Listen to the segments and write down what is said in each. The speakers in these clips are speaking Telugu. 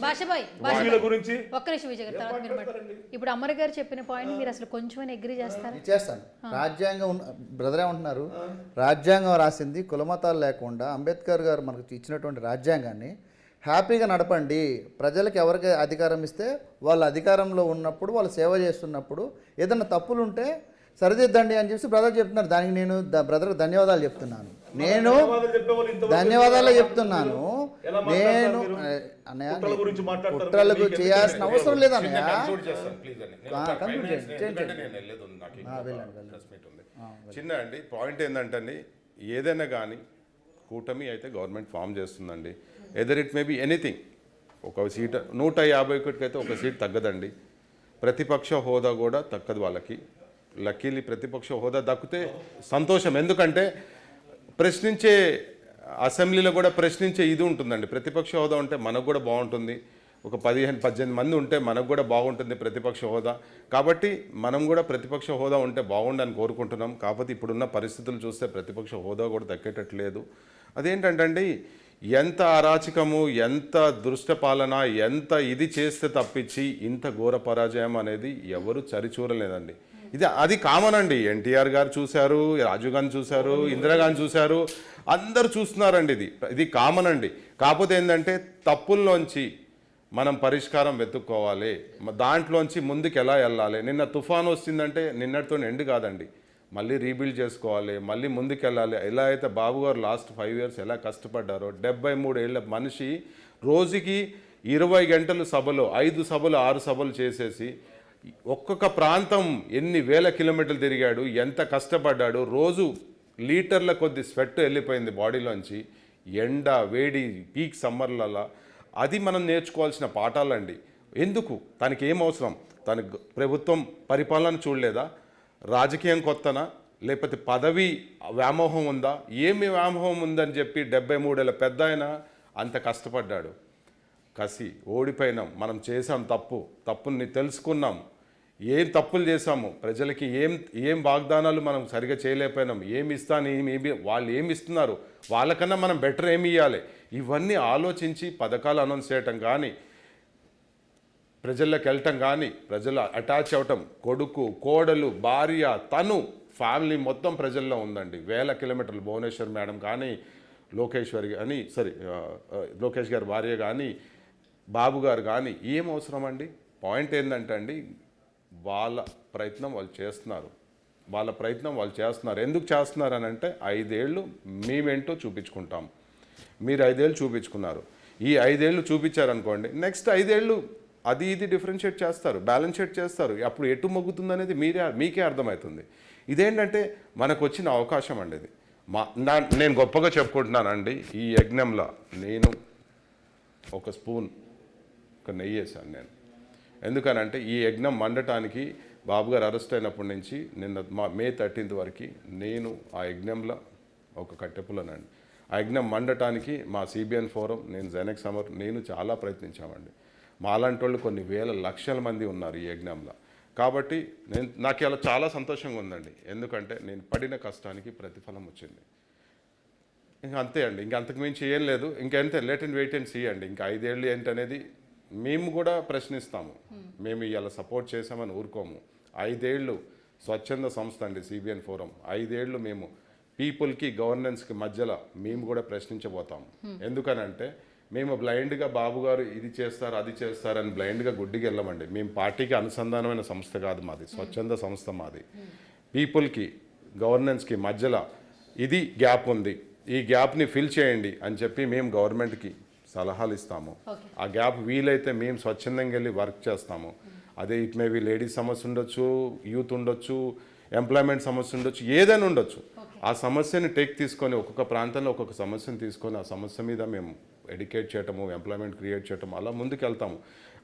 భాషబాయ్ గురించి ఒక్క నిమిషం విజయ్ గారు తర్వాత మీరు మాట్లాడండి. ఇప్పుడు అమర్ గారు చెప్పిన పాయింట్ మీరు అసలు కొంచెం అగ్రీ చేస్తారు? చేస్తాను. రాజ్యాంగం బ్రదర్ ఏమంటున్నారు, రాజ్యాంగం రాసింది కులమతాలు లేకుండా అంబేద్కర్ గారు మనకు ఇచ్చినటువంటి రాజ్యాంగాన్ని హ్యాపీగా నడపండి, ప్రజలకు ఎవరికి అధికారం ఇస్తే వాళ్ళ అధికారంలో ఉన్నప్పుడు వాళ్ళు సేవ చేస్తున్నప్పుడు ఏదైనా తప్పులు ఉంటే సరిదిద్దండి అని చెప్పి బ్రదర్ చెప్తున్నారు. దానికి నేను బ్రదర్కి ధన్యవాదాలు చెప్తున్నాను. నేను ధన్యవాదాలు చెప్తున్నాను. నేను కుట్రలకు చేయాల్సిన అవసరం లేదన్నయ్య. చిన్న అండి పాయింట్ ఏంటంటే అండి, ఏదైనా కానీ కూటమి అయితే గవర్నమెంట్ ఫామ్ చేస్తుందండి. Either it may be anything. ఒక సీట్ 151కి అయితే ఒక సీట్ తగ్గదండి. ప్రతిపక్ష హోదా కూడా తగ్గదు వాళ్ళకి. లక్కీలీ ప్రతిపక్ష హోదా దక్కితే సంతోషం. ఎందుకంటే ప్రశ్నించే అసెంబ్లీలో కూడా ప్రశ్నించే ఇది ఉంటుందండి. ప్రతిపక్ష హోదా ఉంటే మనకు కూడా బాగుంటుంది. ఒక 15-18 మంది ఉంటే మనకు కూడా బాగుంటుంది ప్రతిపక్ష హోదా. కాబట్టి మనం కూడా ప్రతిపక్ష హోదా ఉంటే బాగుండని కోరుకుంటున్నాం. కాకపోతే ఇప్పుడున్న పరిస్థితులు చూస్తే ప్రతిపక్ష హోదా కూడా దక్కేటట్లేదు. అదేంటంటే అండి, ఎంత అరాచకము, ఎంత దుష్టపాలన, ఎంత ఇది చేస్తే తప్పించి ఇంత ఘోర పరాజయం అనేది ఎవరు చరిచూరలేదండి. అది కామన్ అండి. ఎన్టీఆర్ గారు చూశారు, రాజీవ్ గాంధీ చూశారు, ఇందిరాగాంధీ చూశారు, అందరు చూస్తున్నారండి. ఇది కామన్ అండి. కాకపోతే ఏంటంటే తప్పుల్లోంచి మనం పరిష్కారం వెతుక్కోవాలి, దాంట్లోంచి ముందుకు ఎలా వెళ్ళాలి. నిన్న తుఫాను వస్తుందంటే నిన్నటితో ఎండ్ కాదండి, మళ్ళీ రీబిల్డ్ చేసుకోవాలి, మళ్ళీ ముందుకు వెళ్ళాలి. ఎలా అయితే బాబు గారు లాస్ట్ 5 years ఎలా కష్టపడ్డారో, 73 ఏళ్ల మనిషి రోజుకి 20 గంటలు సభలో 5 సభలు 6 సభలు చేసేసి ఒక్కొక్క ప్రాంతం ఎన్ని వేల కిలోమీటర్లు తిరిగాడు, ఎంత కష్టపడ్డాడు. రోజు లీటర్ల కొద్ది స్వెట్ వెళ్ళిపోయింది బాడీలోంచి, ఎండ వేడి పీక్ సమ్మర్లలో. అది మనం నేర్చుకోవాల్సిన పాఠాలండి. ఎందుకు తనకి ఏం అవసరం? తనకు ప్రభుత్వం పరిపాలన చూడలేదా? రాజకీయం కొత్తనా, లేకపోతే పదవి వ్యామోహం ఉందా? ఏమి వ్యామోహం ఉందని చెప్పి 73 ఏళ్ళ పెద్ద ఆయన అంత కష్టపడ్డాడు. కసి ఓడిపోయినాం, మనం చేసాం తప్పుని తెలుసుకున్నాం, ఏం తప్పులు చేసాము, ప్రజలకి ఏం వాగ్దానాలు మనం సరిగా చేయలేకపోయినాం, ఏమి ఇస్తాను వాళ్ళు ఏమి ఇస్తున్నారు, వాళ్ళకన్నా మనం బెటర్ ఏమి ఇవ్వాలి, ఇవన్నీ ఆలోచించి పథకాలు అనౌన్స్ చేయటం కానీ, ప్రజల్లోకి వెళ్ళటం కానీ, ప్రజలు అటాచ్ అవటం, కొడుకు కోడలు భార్య తను ఫ్యామిలీ మొత్తం ప్రజల్లో ఉందండి. వేల కిలోమీటర్లు. భువనేశ్వర్ మేడం కానీ, లోకేశ్వరి కానీ, లోకేష్ గారి భార్య కానీ, బాబు గారు కానీ, ఏం అవసరం అండి? పాయింట్ ఏంటంటే అండి, వాళ్ళ ప్రయత్నం వాళ్ళు చేస్తున్నారు. ఎందుకు చేస్తున్నారు అని అంటే 5 ఏళ్ళు మేమేంటో చూపించుకుంటాం. మీరు 5 ఏళ్ళు చూపించుకున్నారు, ఈ 5 ఏళ్ళు చూపించారనుకోండి, నెక్స్ట్ 5 ఏళ్ళు అది ఇది డిఫరెన్షియేట్ చేస్తారు, బ్యాలెన్స్ షీట్ చేస్తారు. అప్పుడు ఎటు మొగ్గుతుంది అనేది మీకే అర్థమవుతుంది. ఇదేంటంటే మనకు వచ్చిన అవకాశం అండి. ఇది నేను గొప్పగా చెప్పుకుంటున్నానండి. ఈ యజ్ఞంలో నేను ఒక స్పూన్ నెయ్యి వేసాను నేను. ఎందుకనంటే ఈ యజ్ఞం మండటానికి బాబు గారు అరెస్ట్ అయినప్పటి నుంచి నిన్న May 13th వరకు నేను ఆ యజ్ఞంలో ఒక కట్టెపులనండి. ఆ యజ్ఞం మండటానికి మా CBN ఫోరం, నేను జెనెక్స్ అమర్, నేను చాలా ప్రయత్నించామండి. మాలాంటి వాళ్ళు కొన్ని వేల లక్షల మంది ఉన్నారు ఈ యజ్ఞంలో. కాబట్టి నాకు ఇలా చాలా సంతోషంగా ఉందండి. ఎందుకంటే నేను పడిన కష్టానికి ప్రతిఫలం వచ్చింది. ఇంకా అంతే అండి, ఇంకా అంతకుమించి ఏం లేదు. ఇంకంతే, let and wait and see అండి. ఇంకా 5 ఏళ్ళు ఏంటనేది మేము కూడా ప్రశ్నిస్తాము. మేము ఇలా సపోర్ట్ చేసామని ఊరుకోము. 5 ఏళ్ళు స్వచ్ఛంద సంస్థ అండి CBN ఫోరం. 5 ఏళ్ళు మేము పీపుల్కి గవర్నెన్స్కి మధ్యలో మేము కూడా ప్రశ్నించబోతాము. ఎందుకనంటే మేము బ్లైండ్గా బాబు గారు ఇది చేస్తారు అది చేస్తారని బ్లైండ్గా గుడ్డికి వెళ్ళమండి. మేము పార్టీకి అనుసంధానమైన సంస్థ కాదు మాది, స్వచ్ఛంద సంస్థ మాది. పీపుల్కి గవర్నెన్స్కి మధ్యలో ఇది గ్యాప్ ఉంది, ఈ గ్యాప్ని ఫిల్ చేయండి అని చెప్పి మేము గవర్నమెంట్కి సలహాలు ఇస్తాము. ఆ గ్యాప్ వీలైతే మేము స్వచ్ఛందంగా వెళ్ళి వర్క్ చేస్తాము. అదే ఇట్ మేబీ లేడీస్ సమస్య ఉండొచ్చు, యూత్ ఉండొచ్చు, ఎంప్లాయ్మెంట్ సమస్య ఉండొచ్చు, ఏదైనా ఉండొచ్చు. ఆ సమస్యని తీసుకొని ఒక్కొక్క ప్రాంతంలో ఒక్కొక్క సమస్యను తీసుకొని ఆ సమస్య మీద మేము ఎడ్యుకేట్ చేయటము, ఎంప్లాయ్మెంట్ క్రియేట్ చేయటము, అలా ముందుకు వెళ్తాము.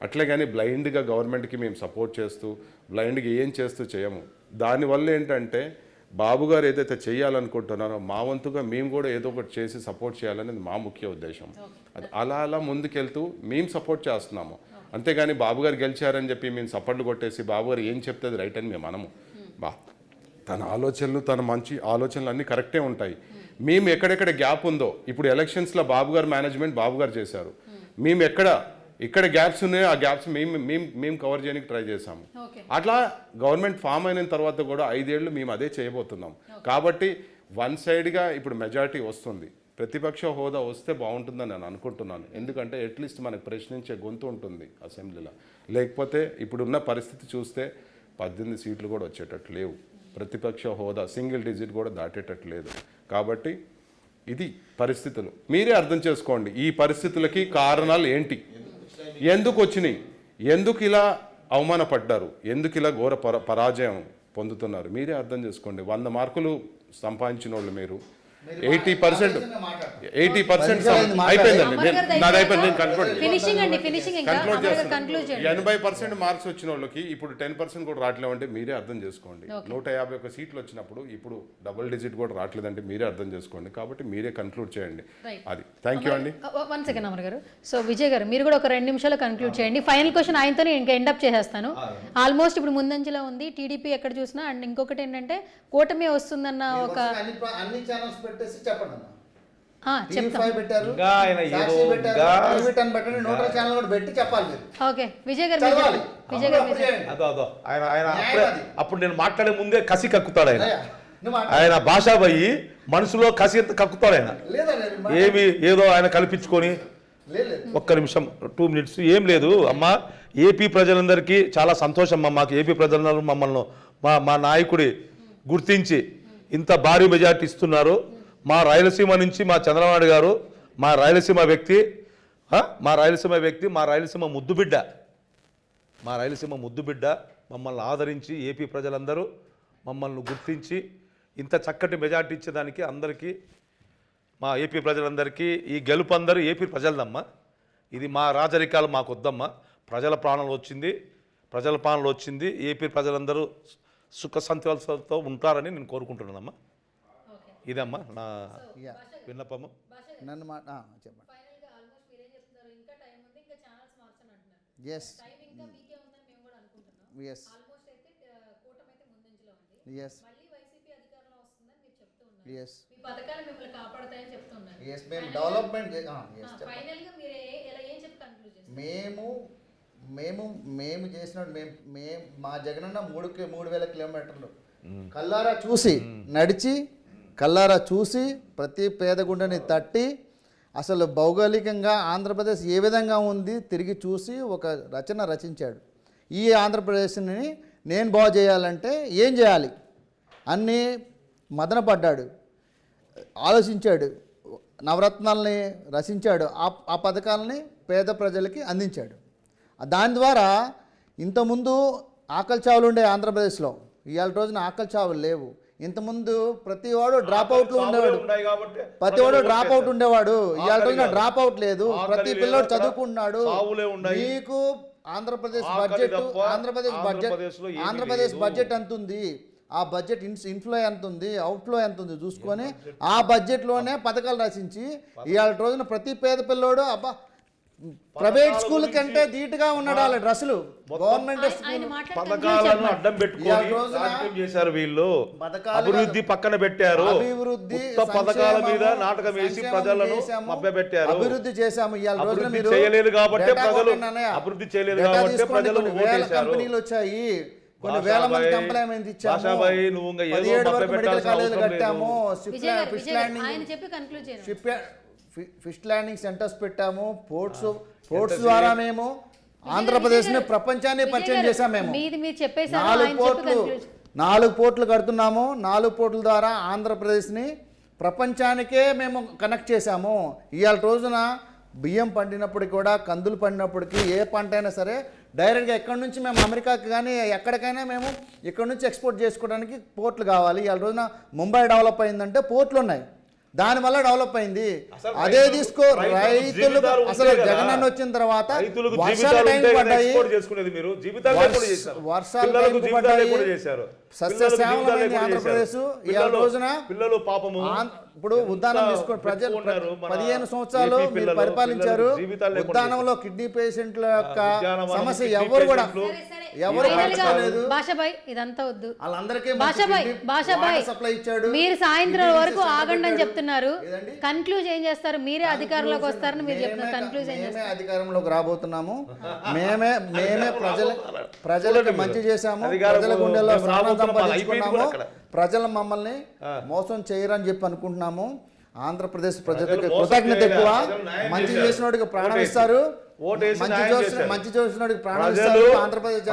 అట్లే కానీ బ్లైండ్గా గవర్నమెంట్కి మేము సపోర్ట్ చేస్తూ బ్లైండ్గా ఏం చేస్తూ చేయము. దానివల్ల ఏంటంటే బాబు గారు ఏదైతే చేయాలనుకుంటున్నారో మా వంతుగా మేము కూడా ఏదో ఒకటి చేసి సపోర్ట్ చేయాలనేది మా ముఖ్య ఉద్దేశం. అది అలా ముందుకెళ్తూ మేము సపోర్ట్ చేస్తున్నాము. అంతేగాని బాబు గారు గెలిచారని చెప్పి మేము సపోర్ట్లు కొట్టేసి బాబు గారు ఏం చెప్తే రైట్ అని మేము అనము. తన ఆలోచనలు, తన మంచి ఆలోచనలు అన్నీ కరెక్టే ఉంటాయి. మేము ఎక్కడెక్కడ గ్యాప్ ఉందో, ఇప్పుడు ఎలక్షన్స్లో బాబు గారు మేనేజ్మెంట్ బాబు గారు చేశారు, మేము ఎక్కడ ఇక్కడ గ్యాప్స్ ఉన్నాయి, ఆ గ్యాప్స్ మేము కవర్ చేయడానికి ట్రై చేసాము. అట్లా గవర్నమెంట్ ఫామ్ అయిన తర్వాత కూడా 5 ఏళ్ళు మేము అదే చేయబోతున్నాం. కాబట్టి వన్ సైడ్గా ఇప్పుడు మెజారిటీ వస్తుంది. ప్రతిపక్ష హోదా వస్తే బాగుంటుందని నేను అనుకుంటున్నాను. ఎందుకంటే అట్లీస్ట్ మనకు ప్రశ్నించే గొంతు ఉంటుంది అసెంబ్లీలో. లేకపోతే ఇప్పుడున్న పరిస్థితి చూస్తే 18 సీట్లు కూడా వచ్చేటట్టు లేవు. ప్రతిపక్ష హోదా సింగిల్ డిజిట్ కూడా దాటేటట్టు లేదు. కాబట్టి ఇది పరిస్థితులు మీరే అర్థం చేసుకోండి. ఈ పరిస్థితులకి కారణాలు ఏంటి, ఎందుకు వచ్చినాయి, ఎందుకు ఇలా అవమానపడ్డారు, ఎందుకు ఇలా ఘోర పరాజయం పొందుతున్నారు మీరే అర్థం చేసుకోండి. 100 మార్కులు సంపాదించిన వాళ్ళు మీరు 80% అయిపోయిందండి. నాది అయిపోయింది, నేను కన్క్లూడ్ చేస్తాను. 80% మార్క్స్ వచ్చిన వాళ్ళకి ఇప్పుడు 10% కూడా రావట్లేదంటే మీరే అర్థం చేసుకోండి. 151 సీట్లు వచ్చినప్పుడు ఇప్పుడు డబుల్ డిజిట్ కూడా రావట్లేదంటే మీరే అర్థం చేసుకోండి. కాబట్టి మీరే కన్క్లూడ్ చేయండి. అది థ్యాంక్ యూ అండి. 1 సెకండ్ అమర్ గారు. సో విజయ్ గారు మీరు కూడా ఒక 2 నిమిషాలు కన్క్లూడ్ చేయండి. ఫైనల్ క్వశ్చన్ ఆయనతోనే ఇంకా ఎండప్ చేసేస్తాను. ఆల్మోస్ట్ ఇప్పుడు ముందంజలో ఉంది టీడీపీ ఎక్కడ చూసినా. అండ్ ఇంకొకటి ఏంటంటే కూటమి వస్తుందన్న ఒక అన్ని ఛానల్స్ పెట్టేసి చెప్పండి అన్న. ఓకే విజయ్ గారు అప్పుడు నేను మాట్లాడే ముందే కసి కక్కుతాడు ఆయన. ఆయన భాషా పోయి మనసులో కసి ఎంత కక్కుతాడు ఆయన. ఏమి ఏదో ఆయన కల్పించుకొని ఒక్క నిమిషం 2 minutes ఏం లేదు అమ్మా. ఏపీ ప్రజలందరికీ చాలా సంతోషం అమ్మా. మాకు ఏపీ ప్రజలందరూ మమ్మల్ని మా నాయకుడి గుర్తించి ఇంత భారీ మెజార్టీ ఇస్తున్నారు. మా రాయలసీమ నుంచి మా చంద్రబాబు గారు మా రాయలసీమ వ్యక్తి, మా రాయలసీమ ముద్దుబిడ్డ మమ్మల్ని ఆదరించి ఏపీ ప్రజలందరూ మమ్మల్ని గుర్తించి ఇంత చక్కటి మెజార్టీ ఇచ్చేదానికి అందరికీ మా ఏపీ ప్రజలందరికీ ఈ గెలుపు అందరూ ఏపీ ప్రజలదమ్మా. ఇది మా రాజరికాలు మాకు వద్దమ్మా. ప్రజల పాలనలో వచ్చింది. ఏపీ ప్రజలందరూ సుఖ సంతోషాలతో ఉంటారని నేను కోరుకుంటున్నానమ్మా. ఇదమ్మా నా విన్నపము. నన్ను చెప్పండి. మేము చేసిన మా జగనన్న 3,000 కిలోమీటర్లు కల్లారా చూసి ప్రతి పేదగుండని తట్టి అసలు భౌగోళికంగా ఆంధ్రప్రదేశ్ ఏ విధంగా ఉంది తిరిగి చూసి ఒక రచన రచించాడు. ఈ ఆంధ్రప్రదేశ్ని నేను బాగు చేయాలంటే ఏం చేయాలి అన్నీ మదనపడ్డాడు, ఆలోచించాడు, నవరత్నాలని రచించాడు, ఆ పథకాలని పేద ప్రజలకి అందించాడు. దాని ద్వారా ఇంతకుముందు ఆకలి చావులు ఉండే ఆంధ్రప్రదేశ్లో ఇవాళ రోజున ఆకలి చావులు లేవు. ఇంతకుముందు ప్రతివాడు డ్రాప్ అవుట్ ఉండేవాడు. ఇవాళ రోజున డ్రాప్ అవుట్ లేదు. ప్రతి పిల్లోడు చదువుకుంటున్నాడు. మీకు ఆంధ్రప్రదేశ్ బడ్జెట్ ఎంత ఉంది, ఆ బడ్జెట్ ఇన్ఫ్లో ఎంత ఉంది, అవుట్ఫ్లో ఎంత ఉంది చూసుకొని ఆ బడ్జెట్లోనే పథకాలు రచించి ఇవాళ రోజున ప్రతి పేద పిల్లోడు అబ్బా ప్రైవేట్ స్కూల్ కంటే ధీటుగా ఉన్నాడు. వాళ్ళ డ్రెస్సులు గవర్నమెంట్ పథకాలను అడ్డం పెట్టుకొని చేశారు వీళ్ళు. అభివృద్ధి పక్కన పెట్టారు. పథకాల మీద నాటకం వేసి ప్రజలను మభ్యపెట్టారు. అభివృద్ధి చేశాము. ఇవాళ రోజున మీరు చేయలేదు కాబట్టి ప్రజలు అభివృద్ధి చేయలేదు కాబట్టి ప్రజలు కంపెనీలు వచ్చాయి. కొన్ని వేల మంది ఎంప్లాయ్మెంట్ ఇచ్చాము. 17 వరకు మెడికల్ కాలేజీలు కట్టాము. ఫిష్ ల్యాండింగ్ సెంటర్స్ పెట్టాము. పోర్ట్స్ ద్వారా మేము ఆంధ్రప్రదేశ్ని ప్రపంచాన్ని పరిచయం చేశాము. మేము 4 పోర్ట్లు కడుతున్నాము. 4 పోర్టుల ద్వారా ఆంధ్రప్రదేశ్ని ప్రపంచానికే మేము కనెక్ట్ చేశాము. ఇవాళ రోజున బియ్యం పండినప్పటికి కూడా, కందులు పండినప్పటికీ, ఏ పంట అయినా సరే డైరెక్ట్గా ఎక్కడి నుంచి మేము అమెరికాకి కానీ ఎక్కడికైనా మేము ఇక్కడ నుంచి ఎక్స్పోర్ట్ చేసుకోవడానికి పోర్ట్లు కావాలి. ఇవాళ రోజున ముంబై డెవలప్ అయిందంటే పోర్ట్లు ఉన్నాయి, దానివల్ల డెవలప్ అయింది. అదే తీసుకో రైతులు అసలు జగనన్న వచ్చిన తర్వాత వర్షాలు టైం పడ్డాయి, వర్షాలు టైం పడ్డాయి, సస్యశ్యామలమైంది ఆంధ్రప్రదేశ్. ఈ రోజున ఇప్పుడు ఉద్దానం తీసుకోండి. ప్రజలు 15 సంవత్సరాలు మీరు పరిపాలించారు. ఉద్దానంలో కిడ్నీ పేషెంట్ల యొక్క సమస్య ఎవరు కూడా ఎవరు ఫైనల్ గా పట్టించుకోలేదు. భాషాబాయ్ ఇదంతా వద్దు. వాళ్ళందరికీ భాషాబాయ్ సప్లై ఇచ్చాడు. మీరు సాయంత్రం టీవీ వరకు సిస్టమ్ ఆగండి అని పెట్టాడు. చెప్తున్నారు. ఏదండి? కన్క్లూజ్ ఏం చేస్తారు? మీరే అధికారంలోకి వస్తారని మీరు చెప్తున్నారు. కన్క్లూజ్ ఏం చేస్తారు? అధికారంలోకి రాబోతున్నాము. మేమే ప్రజలకు మంచి చేశాము. అధికారం ప్రజల గుండెల్లో మేము స్థానం రాబోతున్నాం. సంపాదించుకున్నాము. అయిపోయింది కూడా అక్కడ. ప్రజలు మమ్మల్ని మోసం చేయరని చెప్పి అనుకుంటున్నాము. ఆంధ్రప్రదేశ్ ప్రజలకు ప్రజలు మోసం కృతజ్ఞత చేయలే. ఎక్కువ. ప్రజలు న్యాయం మంచి చేశారు. చేసినోడికి ప్రాణం ఓటేసి. ఇస్తారు. ఓటేసి మంచి న్యాయం చేశారు. చేసినోడికి ప్రాణం ప్రజలు ఇస్తారు. ఆంధ్రప్రదేశ్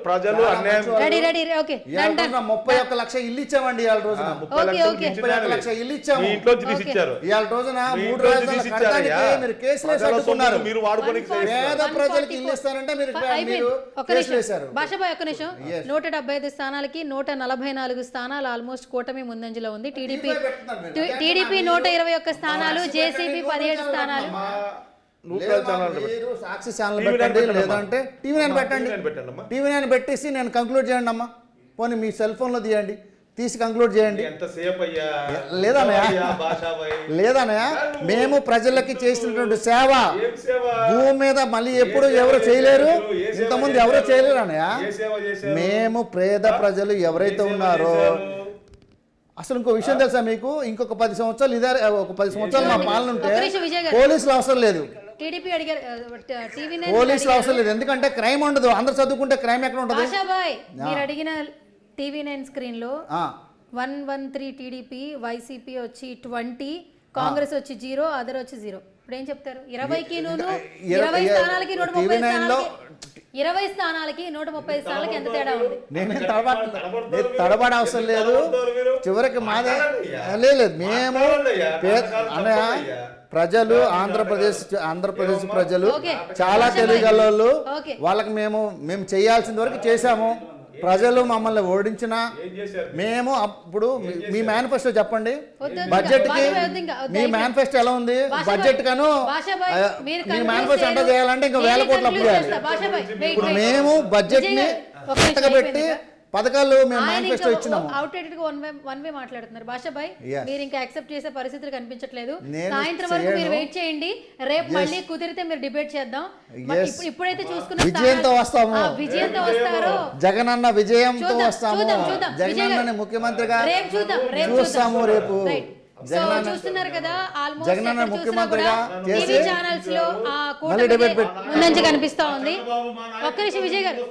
ప్రజలు అన్యాయం రెడీ ఓకే ఇవాళ రోజున 31 లక్ష ఇల్లు ఇచ్చామండి. ఇవాళ రోజున 30 లక్ష ఇల్లు ఇచ్చాము. మీ ఇంట్లో తీసి ఇచ్చారు. ఇవాళ రోజున మీ 3 ఇంట్లో రాజధానుల తీసి ఇచ్చారయ్యా. కట్టడానికి మీరు కేసులు వేసి ప్రజల అడ్డుకున్నారు. సొమ్మును మీరు వాడుకోనికి పేద ప్రజలకు ఇల్లు ఇస్తారంటే మీరు కేసులు వేశారు. భాషాబాయ్ ఒక్క నిమిషం. 175 స్థానాలకి 144 స్థానాలు ఆల్మోస్ట్ కూటమి ముందంజలో ఉంది. టీడీపీ 121 స్థానాలు, జేసీబీ 17 స్థానాలు. న్యూట్రల్ ఛానల్ మీరు సాక్షి ఛానల్ టీవీ నైన్ పెట్టండి, పెట్టండి లేదంటే టీవీ నైన్ పెట్టండి. టీవీ నైన్ పెట్టండి అమ్మా. టీవీ నైన్ పెట్టేసి నేను కంక్లూడ్ చేయండి అమ్మా. పోనీ మీ సెల్ ఫోన్లో తీయండి, తీసి కంక్లూడ్ చేయండి. ఎంతసేపు అయ్యా లేదన్నయ్య. భాషాబాయ్ లేదన్నయ్య, మేము ప్రజలకి చేసినటువంటి సేవ ఏం సేవ? భూమి మీద మళ్ళీ ఎప్పుడు ఎవరు చేయలేరు. ఏ సేవ ఇంతకుముందు చేశారు? ఎవరు చేయలేరు అన్నయ్య. ఏ సేవ చేశారు? మేము పేద ప్రజలు ఎవరైతే ఏ సేవ ఉన్నారో, చేశారు? అసలు ఇంకో విషయం తెలుసా మీకు? ఇంకొక 10 సంవత్సరాలు ఇదే, ఒక 10 సంవత్సరాలు మా పాలన ఉంటే ఒక్క నిమిషం విజయ్ గారు. పోలీసులు అవసరం లేదు. టీడీపీ అడిగారు, టీవీ పోలీసులు అవసరం లేదు. ఎందుకంటే క్రైమ్ ఉండదు. అందరు చదువుకుంటే క్రైమ్ ఎక్కడ ఉంటుంది? భాషాబాయ్ మీరు అడిగిన టీవీ 9 స్క్రీన్ లో ఆ, 113 టీడీపీ, వైసీపీ వచ్చి 20, కాంగ్రెస్ వచ్చి 0, అదర్ వచ్చి 0. ఇప్పుడు ఏం చెప్తారు? 20కి 20 స్థానాలకి 130 స్థానాలకి 20 స్థానాలకి 130 స్థానాలకి ఎంత తేడా ఉంది? నేనే తడబడ అవసరం లేదు. చివరికి మాదే లేదు. మేము అన్నయ్య, ప్రజలు ఆంధ్రప్రదేశ్ ప్రజలు ఓకే. చాలా తెలియగలవాళ్ళు. ఓకే. వాళ్ళకి మేము చేయాల్సిన వరకు చేశాము. ప్రజలు మమ్మల్ని ఓడించినా మేము అప్పుడు మీ మేనిఫెస్టో చెప్పండి. బడ్జెట్ కి మీ మేనిఫెస్టో ఎలా ఉంది? బడ్జెట్ కను మీ మేనిఫెస్టో ఎంత చేయాలంటే ఇంకా 1000 కోట్లు అప్పు చేయాలి. ఇప్పుడు మేము బడ్జెట్ ని పెట్టి పథకాలు మేము మేనిఫెస్టో ఇచ్చినాము. అవుట్డేటెడ్ గా వన్ వే మాట్లాడుతున్నారు. భాషాబాయ్ Yes. మీరు ఇంకా యాక్సెప్ట్ చేసే పరిస్థితులు కనిపించట్లేదు. నేను సాయంత్రం వరకు మీరు చేయను. వెయిట్ చేయండి. రేపు మళ్ళీ కుదిరితే మీరు డిబేట్ చేద్దాం. Yes. ఇప్పుడైతే చూసుకున్న విజయంతో వస్తాము. విజయంతో వస్తారో జగనన్న విజయంతో చూద్దాం, వస్తాము. చూద్దాం. జగనన్నని ముఖ్యమంత్రిగా రేపు చూద్దాం. చూస్తాము. రేపు జగనన్న చూస్తున్నారు కదా, ఆల్మోస్ట్ జగనన్న ఎక్కడ చూసినా ముఖ్యమంత్రిగా కూడా టీవీ చేసి ఛానల్స్ లో ఆ మళ్ళీ కూటమి debate ముందంజ కనిపిస్తా ఉంది. ఒక్క నిమిషం విజయ్ గారు.